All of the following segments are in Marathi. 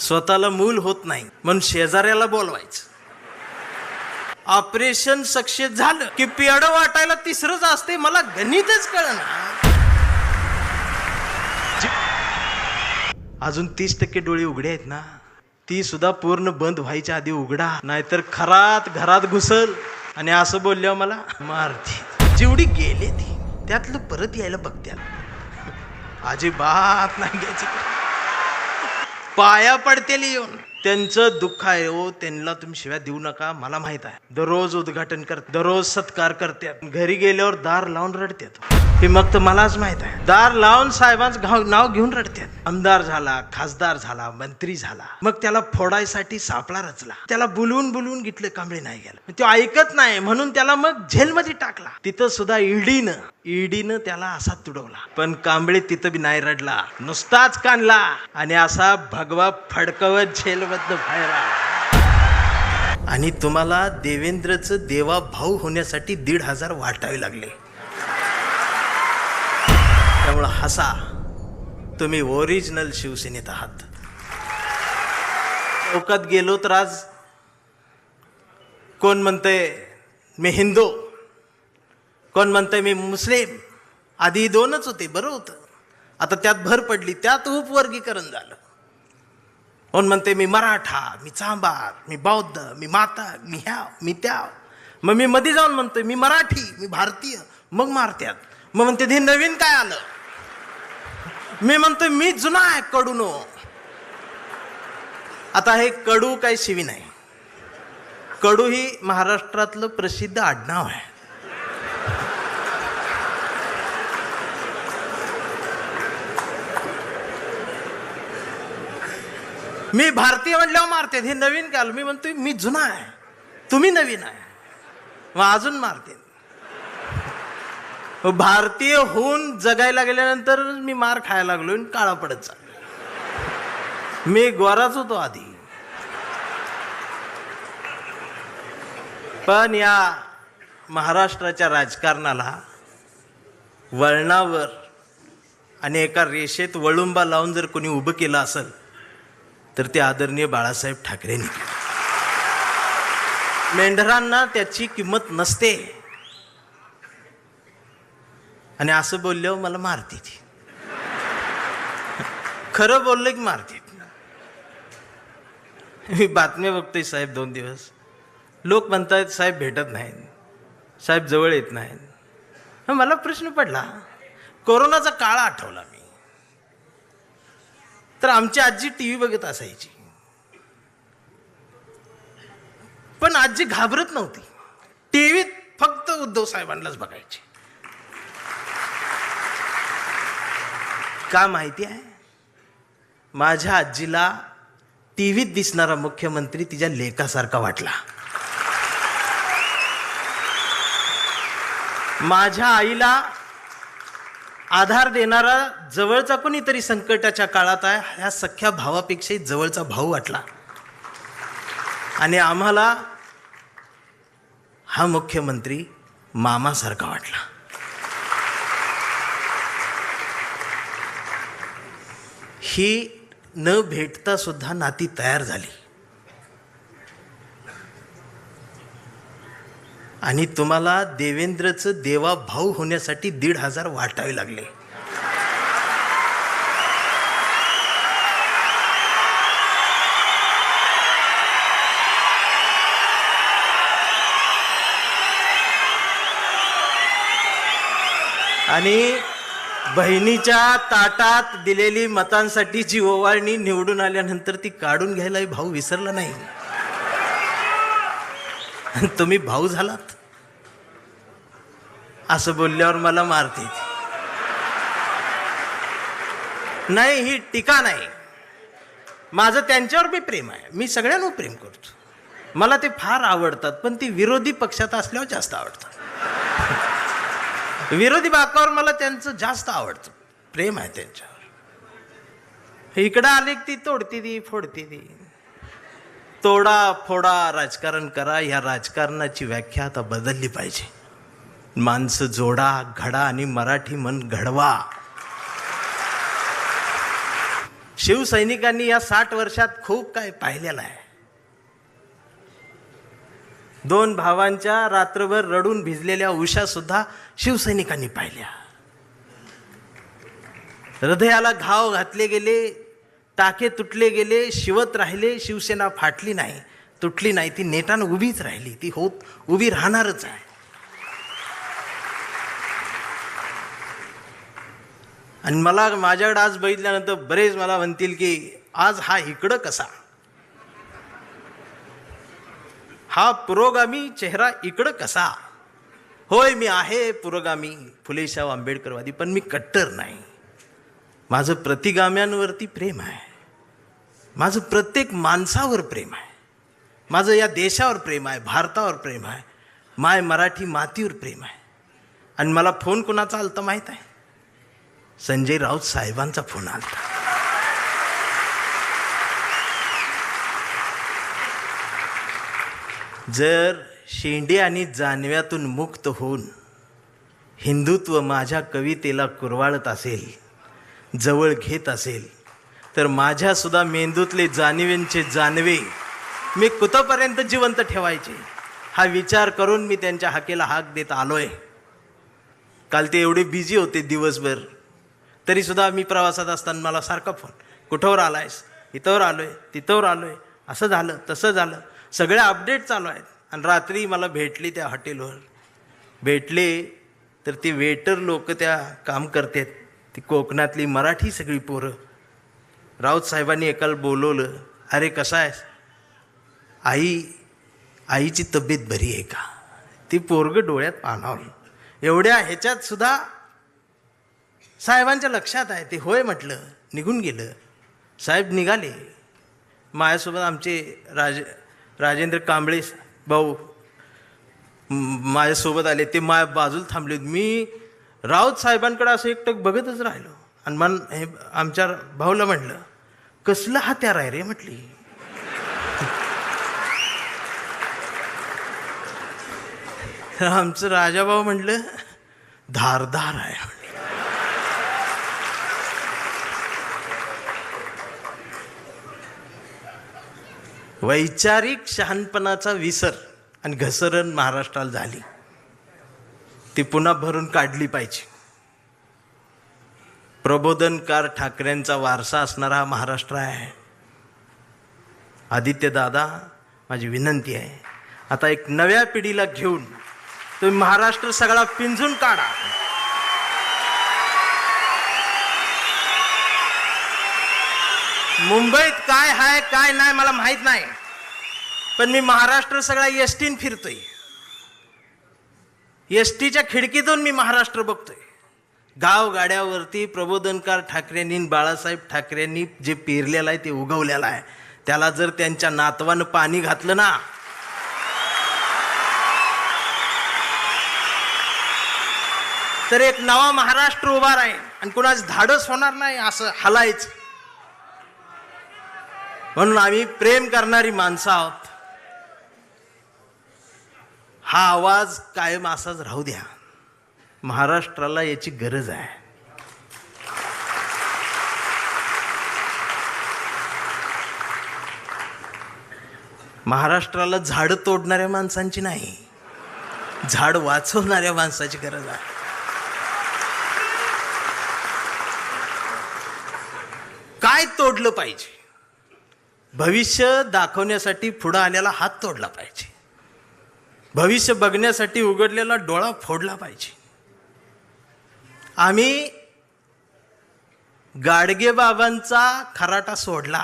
स्वतःला मूल होत नाही म्हणून शेजाऱ्याला बोलवायचं. ऑपरेशन सक्सेस झालं की पेड वाटायला तिसरंच असते. मला गणितच कळना. अजून 30% डोळे उघडे आहेत ना, ती सुद्धा पूर्ण बंद व्हायच्या आधी उघडा, नाहीतर खरात घरात घुसल. आणि असं बोलल्यावर मला मारते. जेवढी गेले ती त्यातलं परत यायला बघत्या. अजिबात नाही घ्यायची. पाया पडतेली येऊन त्यांचं दुःख आहे हो, त्यांना तुम्ही शिव्या देऊ नका. मला माहित आहे, दररोज उद्घाटन करतात, दररोज सत्कार करतात, घरी गेल्यावर दार लावून रडतात. हे मग तर मलाच माहित आहे. दार लावून साहेबांचं नाव घेऊन रडतात. आमदार झाला, खासदार झाला, मंत्री झाला, मग त्याला फोडायसाठी सापळा रचला. त्याला बुलवून घेतलं, कांबळे नाही गेला. तो ऐकत नाही म्हणून त्याला मग जेलमध्ये टाकला. तिथं सुद्धा ईडीनं त्याला असा तुडवला. पण कांबळे तिथं बी नाही रडला, नुसताच कानला आणि असा भगवा फडकवत जेलमधनं बाहेर आला. आणि तुम्हाला देवेंद्रचं देवा भाऊ होण्यासाठी 1,500 वाटावे लागले. त्यामुळं हसा, तुम्ही ओरिजिनल शिवसेनेत आहात. चौकात गेलो तर आज कोण म्हणतंय मी हिंदू, कोण म्हणतंय मी मुस्लिम. आधी 2च होते, बरं होतं. आता त्यात भर पडली, त्यात उपवर्गीकरण झालं. कोण म्हणते मी मराठा, मी चांभार, मी बौद्ध, मी माता, मी ह्या, मी त्या. मग मी मध्ये जाऊन म्हणतोय मी मराठी, मी भारतीय. मग मारत्यात. मग म्हणते हे नवीन काय आलं. मी म्हणतोय मी जुना आहे, कडूनो. आता हे कडू काही शिवी नाही. कडू ही महाराष्ट्रातलं प्रसिद्ध आडनाव आहे. मी भारतीय म्हणल्यावर मारते. हे नवीन काय आलं. मी म्हणतोय मी जुना आहे, तुम्ही नवीन आहे, मग अजून मारते. भारतीय होऊन जगायला गेल्यानंतर मी मार खायला लागलो आणि काळा पडत चाललो. मी गोराच होतो आधी. पण या महाराष्ट्राच्या राजकारणाला वळणावर आणि एका रेषेत वळुंबा लावून जर कोणी उभं केलं असेल तर ते आदरणीय बाळासाहेब ठाकरेंनी. मेंढरांना त्याची किंमत नसते. आणि असं बोलल्यावर मला मारते ती. खरं बोललं की मारते. मी बातम्या बघतोय साहेब 2 दिवस. लोक म्हणतात साहेब भेटत नाहीत, साहेब जवळ येत नाहीत. मला प्रश्न पडला, कोरोनाचा काळ आठवला मी. तर आमची आजी टीव्ही बघत असायची, पण आजी घाबरत नव्हती. टीव्हीत फक्त उद्धव साहेबांनाच बघायची. का माहिती आहे, माझ्या आजीला टीव्हीत दिसणारा मुख्यमंत्री तिच्या लेकासारखा वाटला. माझ्या आईला आधार देणारा जवळचा कोणीतरी संकटाच्या काळात आहे ह्या सख्या भावापेक्षाही जवळचा भाऊ वाटला. आणि आम्हाला हा मुख्यमंत्री मामासारखा वाटला. ही न भेटता सुद्धा नाती तयार झाली. आणि तुम्हाला देवेंद्रचं देवा भाऊ होण्यासाठी 1,500 वाटावे लागले. आणि बहिणीच्या ताटात दिलेली मतांसाठी जी ओवाळणी निवडून आल्यानंतर ती काढून घ्यायलाही भाऊ विसरला नाही. तुम्ही भाऊ झालात असं बोलल्यावर मला मारते. नाही, ही टीका नाही. माझं त्यांच्यावर बी प्रेम आहे. मी सगळ्यांवर प्रेम करतो. मला ते फार आवडतात, पण ती विरोधी पक्षात असल्यावर जास्त आवडतात. विरोधी बाकावर मला त्यांचं जास्त आवडतं, प्रेम आहे त्यांच्यावर. इकडं आले ती तोडती ती, फोडती ती. तोडा फोडा राजकारण करा. या राजकारणाची व्याख्या आता बदलली पाहिजे. माणसं जोडा, घडा आणि मराठी मन घडवा. शिवसैनिकांनी या 60 वर्षात खूप काय पाहिलेलं आहे. 2 भावांच्या रात्रभर रडून भिजलेल्या उषा सुद्धा शिवसैनिकांनी पाहिल्या. हृदयाला घाव घातले गेले, टाके तुटले गेले, शिवत राहिले. शिवसेना फाटली नाही, तुटली नाही, ती नेटानं उभीच राहिली. ती उभी राहणारच आहे. आणि मला माझ्याकडे आज बघितल्यानंतर बरेच मला म्हणतील की आज हा इकडं कसा, हा पुरोगामी चेहरा इकडं कसा. होय, मी आहे पुरोगामी, फुलेशाह आंबेडकरवादी, पण मी कट्टर नाही. माझं प्रतिगाम्यांवरती प्रेम आहे, माझं प्रत्येक माणसावर प्रेम आहे, माझं या देशावर प्रेम आहे, भारतावर प्रेम आहे, माय मराठी मातीवर प्रेम आहे. आणि मला फोन कुणाचा आलता माहीत आहे? संजय राऊत साहेबांचा फोन आलता. जर शेंडे आणि जानव्यातून मुक्त होऊन हिंदुत्व माझ्या कवितेला कुरवाळत असेल, जवळ घेत असेल, तर माझ्यासुद्धा मेंदूतले जानवेंचे जानवे मी कुठंपर्यंत जिवंत ठेवायचे हा विचार करून मी त्यांच्या हाकेला हाक देत आलोय. काल ते एवढे बिझी होते दिवसभर, तरीसुद्धा मी प्रवासात असताना मला सारखा फोन, कुठंवर आलायस, इथंवर आलोय, तिथंवर आलोय, असं झालं तसं झालं, सगळ्या अपडेट चालू आहेत. आणि रात्री मला भेटली त्या हॉटेलवर, भेटले तर ती वेटर लोक त्या काम करतात, ती कोकणातली मराठी सगळी पोरं. राऊत साहेबांनी एकाला बोलवलं, अरे कसा आहेस, आईची तब्येत बरी आहे का. ती पोरगं डोळ्यात पाणावलं. एवढ्या ह्याच्यात सुद्धा साहेबांच्या लक्षात आहे. ते होय म्हटलं, निघून गेलं. साहेब निघाले. माझ्यासोबत आमचे राजेंद्र कांबळे भाऊ माझ्यासोबत आले. ते माझ्या बाजूला थांबले. मी राऊत साहेबांकडे असं एकटक बघतच राहिलो. आणि हे आमच्या भाऊला म्हटलं, कसलं हत्यार आहे रे म्हटली. आमचं राजाभाऊ म्हटलं, धारदार आहे. वैचारिक शहाणपणाचा विसर आणि घसरण महाराष्ट्राला झाली, ती पुन्हा भरून काढली पाहिजे. प्रबोधनकार ठाकरेंचा वारसा असणारा हा महाराष्ट्र आहे. आदित्य दादा, माझी विनंती आहे, आता एक नव्या पिढीला घेऊन तुम्ही महाराष्ट्र सगळा पिंजून काढा. मुंबईत काय आहे काय नाही मला माहित नाही, पण मी महाराष्ट्र सगळा एसटीन फिरतोय. एसटीच्या खिडकीतून मी महाराष्ट्र बघतोय. गावगाड्यावरती प्रबोधनकार ठाकरेंनी, बाळासाहेब ठाकरेंनी जे पेरलेलं आहे ते उगवलेलं आहे. त्याला जर त्यांच्या नातवानं पाणी घातलं ना, तर एक नवा महाराष्ट्र उभा राहील. आणि कुणाच धाडस होणार नाही असं हलायचं. म्हणून आम्ही प्रेम करणारी माणसं आहोत. हा आवाज कायम असाच राहू द्या. महाराष्ट्राला याची गरज आहे. महाराष्ट्राला झाड तोडणाऱ्या माणसांची नाही, झाड वाचवणाऱ्या माणसाची गरज आहे. काय तोडलं पाहिजे? भविष्य दाखवण्यासाठी पुढं आलेला हात तोडला पाहिजे. भविष्य बघण्यासाठी उघडलेला डोळा फोडला पाहिजे. आम्ही गाडगे बाबांचा खराटा सोडला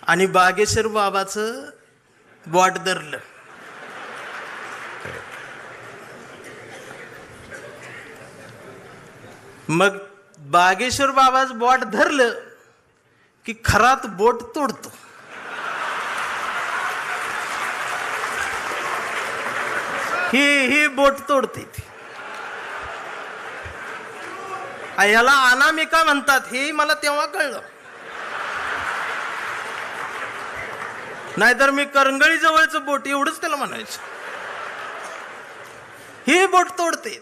आणि बागेश्वर बाबाचं बॉट धरलं. मग बागेश्वर बाबाचं बॉट धरलं की खरात बोट तोडतो. ही बोट तोडते ती. याला अनामिका म्हणतात हे मला तेव्हा कळलं. नाहीतर मी करंगळी जवळचं बोट एवढंच त्याला म्हणायचं. ही बोट तोडते.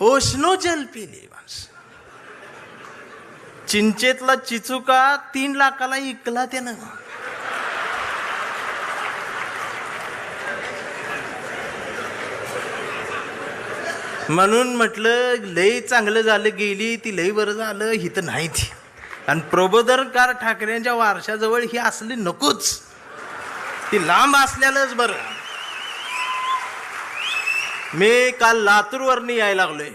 ओशनो जल पिले माणसं. चिंचेतला चिचुका 3 लाखाला इकला त्यानं. म्हणून म्हटलं लय चांगलं झालं, गेली ती लय बरं झालं, ही तर नाही ती. आणि प्रबोधनकार ठाकरेंच्या वारशाजवळ ही असली नकोच, ती लांब असल्यालाच बरं. मी काल लातूरवरनं यायला लागलोय,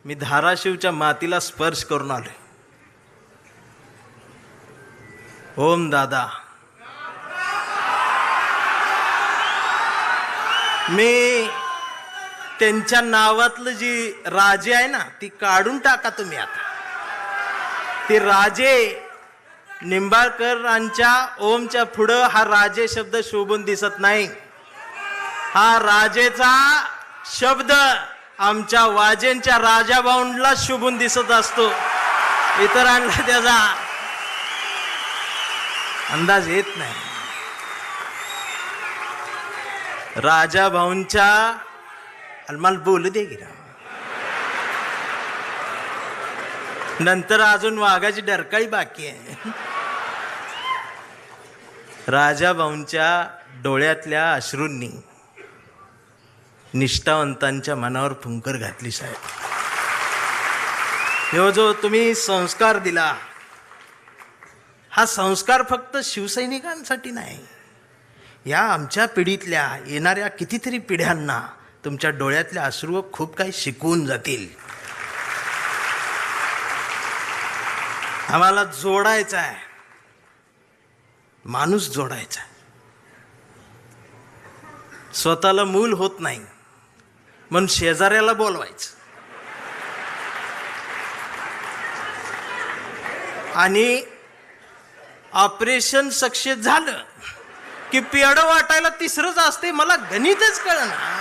मी धाराशिवच्या मातीला स्पर्श करून आलोय. ओम दादा, मी त्यांच्या नावातलं जी राजे आहे ना ती काढून टाका तुम्ही. आता ते राजे निंबाळकरांच्या ओमच्या पुढं हा राजे शब्द शोभून दिसत नाही. हा राजेचा शब्द आमच्या वाजेंच्या राजाभाऊंला शोभून दिसत असतो, इतरांना त्याचा अंदाज येत नाही. राजाभाऊंच्या मला बोलू दे गिरा, नंतर अजून वाघाची डरकाळी बाकी आहे. राजाभाऊंच्या डोळ्यातल्या अश्रूंनी निष्ठावंतांच्या मनावर फुंकर घातली. साहेब, हे जो तुम्ही संस्कार दिला, हा संस्कार फक्त शिवसैनिकांसाठी नाही, या आमच्या पिढीतल्या येणाऱ्या कितीतरी पिढ्यांना तुमच्या डोळ्यातल्या अश्रू खूप काही शिकवून जातील. आम्हाला जोडायचा आहे, माणूस जोडायचा आहे. स्वतःला मूल होत नाही म्हणून शेजाऱ्याला बोलवायचं आणि ऑपरेशन सक्सेस झालं की पेढं वाटायला तिसरंच असते. मला गणितच कळना.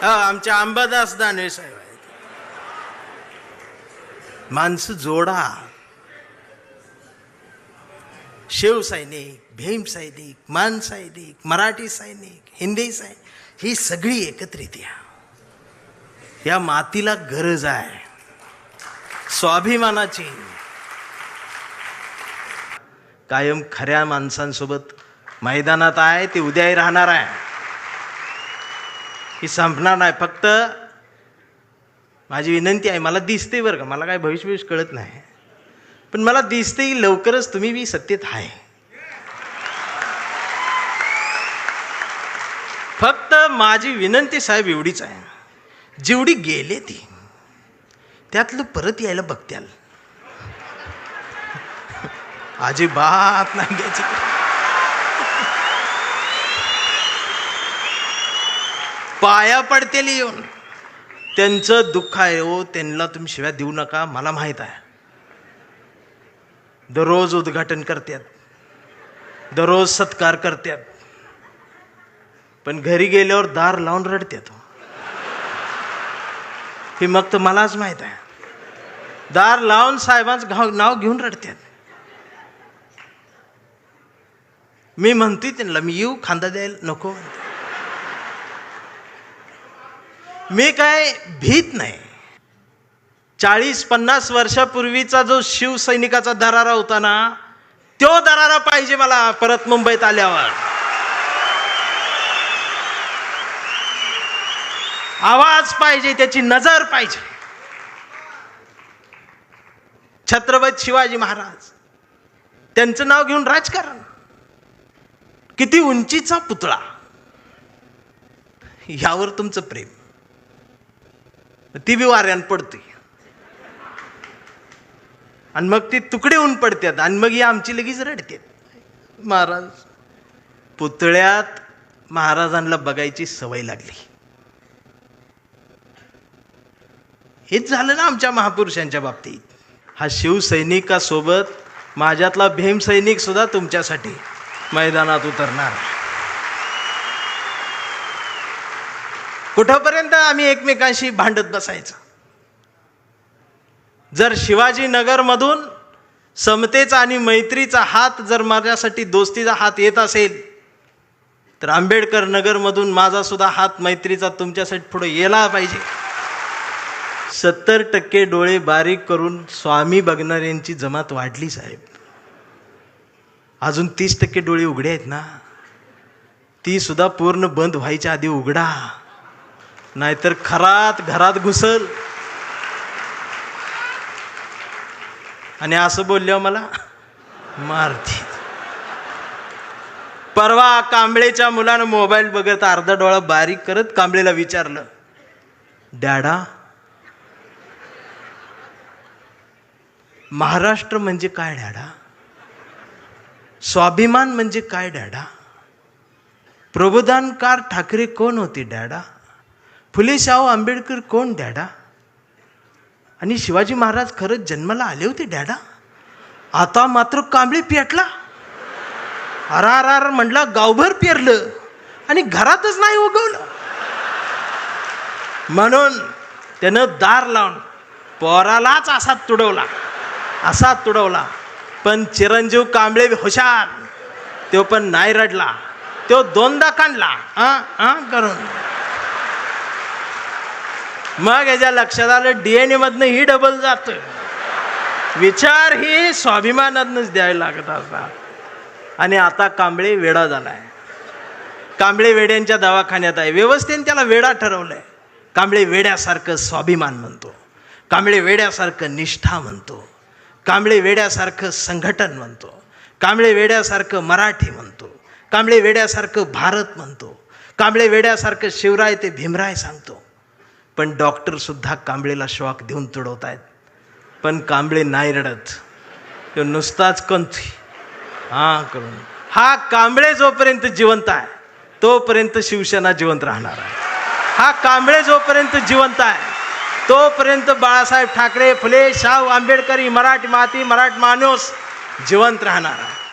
आमच्या अंबादास दानवे साहेब आहेत. माणसं जोडा. शिवसैनिक, भीम सैनिक, मान सैनिक, मराठी सैनिक, हिंदी सैनिक, ही सगळी एकत्रित या मातीला गरज आहे स्वाभिमानाची. कायम खऱ्या माणसांसोबत मैदानात आहे, ते उद्याही राहणार आहे, ही संपणार नाही. फक्त माझी विनंती आहे, मला दिसते बरं का, मला काय भविष्य कळत नाही, पण मला दिसते की लवकरच तुम्ही बी सत्तेत आहे. फक्त माझी विनंती साहेब एवढीच आहे, जेवढी गेले ती त्यातलं परत यायला बघत्याल, अजिबात नाही घ्यायची. पाया पडतेल येऊन. त्यांचं दुःख आहे हो, त्यांना तुम्ही शिव्या देऊ नका. मला माहित आहे, दररोज उद्घाटन करतात, दररोज सत्कार करतात, पण घरी गेल्यावर दार लावून रडतात. हे मग तर मलाच माहित आहे, दार लावून साहेबांचं नाव घेऊन रडतात. मी म्हणतोय त्यांना, मी येऊ खांदा द्यायला नको म्हणते. मी काय भीत नाही. 40-50 वर्षापूर्वीचा जो शिवसैनिकाचा दरारा होता ना, तो दरारा पाहिजे मला परत मुंबईत आल्यावर. आवाज पाहिजे, त्याची नजर पाहिजे. छत्रपती शिवाजी महाराज, त्यांचं नाव घेऊन राजकारण, किती उंचीचा पुतळा, यावर तुमचं प्रेम, ती बी वाऱ्यान पडते आणि मग ती तुकडे होऊन पडतात आणि मग ही आमची लगेच रडतात. महाराज, पुतळ्यात महाराजांना बघायची सवय लागली. हेच झालं ना आमच्या महापुरुषांच्या बाबतीत. हा शिवसैनिकासोबत माझ्यातला भीम सैनिक सुद्धा तुमच्यासाठी मैदानात उतरणार. कुठपर्यंत आम्ही एकमेकांशी भांडत बसायचं? जर शिवाजीनगरमधून समतेचा आणि मैत्रीचा हात जर माझ्यासाठी दोस्तीचा हात येत असेल, तर आंबेडकर नगरमधून माझा सुद्धा हात मैत्रीचा तुमच्यासाठी पुढे येला पाहिजे. 70% डोळे बारीक करून स्वामी बघणाऱ्यांची जमात वाढली साहेब. अजून 30% डोळे उघडे आहेत ना, ती सुद्धा पूर्ण बंद व्हायच्या आधी उघडा, नाहीतर खरात घरात घुसल. आणि असं बोलल्यावर मला मारती. परवा कांबळेच्या मुलानं मोबाईल बघत अर्धा डोळा बारीक करत कांबळेला विचारलं, डॅडा, महाराष्ट्र म्हणजे काय डॅडा? स्वाभिमान म्हणजे काय डॅडा? प्रबोधनकार ठाकरे कोण होते डॅडा? फुले शाहू आंबेडकर कोण डॅडा? आणि शिवाजी महाराज खरंच जन्माला आले होते डॅडा? आता मात्र कांबळे पेटला. अरार म्हटला, गावभर पेरलं आणि घरातच नाही उगवलं. म्हणून त्यानं दार लावून पोरालाच असा तुडवला. पण चिरंजीव कांबळे हुशार, तो पण नाही रडला, तो दोनदा काढला करून. मग याच्या लक्षात आलं DNA मधनं ही डबल जात. विचार ही स्वाभिमानातनच द्यायला लागत असतात. आणि आता कांबळे वेडा झालाय. कांबळे वेड्यांच्या दवाखान्यात आहे. व्यवस्थेने त्याला वेडा ठरवलंय. कांबळे वेड्यासारखं स्वाभिमान म्हणतो, कांबळे वेड्यासारखं निष्ठा म्हणतो, कांबळे वेड्यासारखं संघटन म्हणतो, कांबळे वेड्यासारखं मराठी म्हणतो, कांबळे वेड्यासारखं भारत म्हणतो, कांबळे वेड्यासारखं शिवराय ते भीमराय सांगतो. पण डॉक्टर सुद्धा कांबळेला शॉक देऊन तुडवत आहेत. पण कांबळे नाही रडत, तो नुसताच कंथी करून. हा कांबळे जोपर्यंत जिवंत आहे तोपर्यंत शिवसेना जिवंत राहणार आहे. हा कांबळे जोपर्यंत जिवंत आहे तोपर्यंत बाळासाहेब ठाकरे, फुले शाहू आंबेडकरी, मराठी माती, मराठी माणूस जिवंत राहणार आहे.